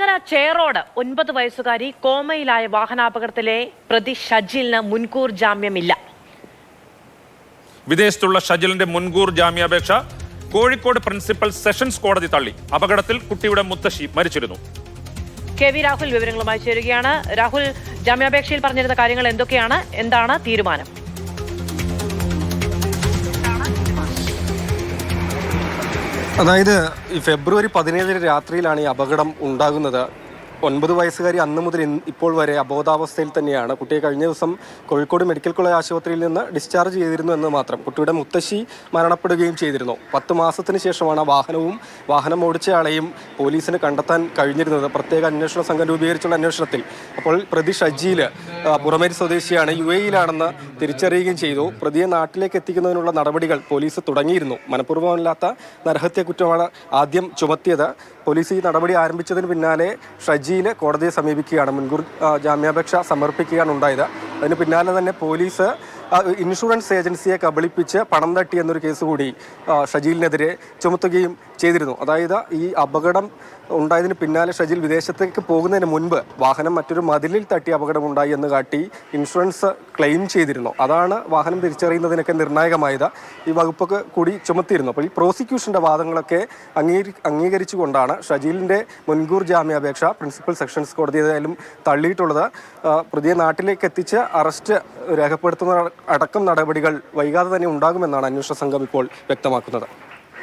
വടകര ചേറോട് 9 വയസ്സുകാരി കോമയിലായ വാഹനാപകടത്തിലെ പ്രതി ഷജിലിന് മുൻകൂർ ജാമ്യമില്ല. വിദേശത്തുള്ള ഷജിലിന്റെ മുൻകൂർ ജാമ്യാപേക്ഷ കോഴിക്കോട് പ്രിൻസിപ്പൽ സെഷൻസ് കോടതി തള്ളി. അപകടത്തിൽ കുട്ടിയുടെ മുത്തശ്ശി മരിച്ചിരുന്നു. കെ വി രാഹുൽ വിവരങ്ങളുമായി ചേരുകയാണ്. രാഹുൽ, ജാമ്യാപേക്ഷയിൽ പറഞ്ഞിരുന്ന കാര്യങ്ങൾ എന്തൊക്കെയാണ്? എന്താണ് തീരുമാനം? അതായത് ഫെബ്രുവരി 17 രാത്രിയിലാണ് ഈ അപകടം ഉണ്ടാകുന്നത്. 9 വയസ്സുകാരി അന്ന് മുതൽ ഇപ്പോൾ വരെ അബോധാവസ്ഥയിൽ തന്നെയാണ്. കുട്ടിയെ കഴിഞ്ഞ ദിവസം കോഴിക്കോട് മെഡിക്കൽ കോളേജ് ആശുപത്രിയിൽ നിന്ന് ഡിസ്ചാർജ് ചെയ്തിരുന്നു എന്ന് മാത്രം. കുട്ടിയുടെ മുത്തശ്ശി മരണപ്പെടുകയും ചെയ്തിരുന്നു. 10 മാസത്തിന് ശേഷമാണ് വാഹനം ഓടിച്ചയാളെയും പോലീസിന് കണ്ടെത്താൻ കഴിഞ്ഞിരുന്നത്. പ്രത്യേക അന്വേഷണ സംഘം രൂപീകരിച്ചുള്ള അന്വേഷണത്തിൽ അപ്പോൾ പ്രതി ഷജീൽ പുറമേരി സ്വദേശിയാണ്, UAE-യിലാണെന്ന് തിരിച്ചറിയുകയും ചെയ്തു. പ്രതിയെ നാട്ടിലേക്ക് എത്തിക്കുന്നതിനുള്ള നടപടികൾ പോലീസ് തുടങ്ങിയിരുന്നു. മനഃപൂർവ്വമല്ലാത്ത നരഹത്യ കുറ്റമാണ് ആദ്യം ചുമത്തിയത്. പോലീസ് ഈ നടപടി ആരംഭിച്ചതിന് പിന്നാലെ ഷജീല് കോടതിയെ സമീപിക്കുകയാണ്, മുൻകൂർ ജാമ്യാപേക്ഷ സമർപ്പിക്കുകയാണ് ഉണ്ടായത്. അതിന് പിന്നാലെ തന്നെ പോലീസ് ഇൻഷുറൻസ് ഏജൻസിയെ കബളിപ്പിച്ച് പണം തട്ടി എന്നൊരു കേസ് കൂടി ഷജീലിനെതിരെ ചുമത്തുകയും ചെയ്തിരുന്നു. അതായത് ഈ അപകടം ഉണ്ടായതിന് പിന്നാലെ ഷജീൽ വിദേശത്തേക്ക് പോകുന്നതിന് മുൻപ് വാഹനം മറ്റൊരു മതിലിൽ തട്ടി അപകടമുണ്ടായി എന്ന് കാട്ടി ഇൻഷുറൻസ് ക്ലെയിം ചെയ്തിരുന്നു. അതാണ് വാഹനം തിരിച്ചറിയുന്നതിനൊക്കെ നിർണായകമായത്. ഈ വകുപ്പൊക്കെ കൂടി ചുമത്തിയിരുന്നു. അപ്പോൾ ഈ പ്രോസിക്യൂഷൻ്റെ വാദങ്ങളൊക്കെ അംഗീകരിച്ചുകൊണ്ടാണ് ഷജീലിൻ്റെ മുൻകൂർ ജാമ്യാപേക്ഷ പ്രിൻസിപ്പൽ സെഷൻസ് കോടതി ഏതായാലും തള്ളിയിട്ടുള്ളത്. പ്രതിയെ നാട്ടിലേക്ക് എത്തിച്ച് അറസ്റ്റ് രേഖപ്പെടുത്തുന്ന അടക്കം നടപടികൾ വൈകാതെ തന്നെ ഉണ്ടാകുമെന്നാണ് അന്വേഷണ സംഘം ഇപ്പോൾ വ്യക്തമാക്കുന്നത്.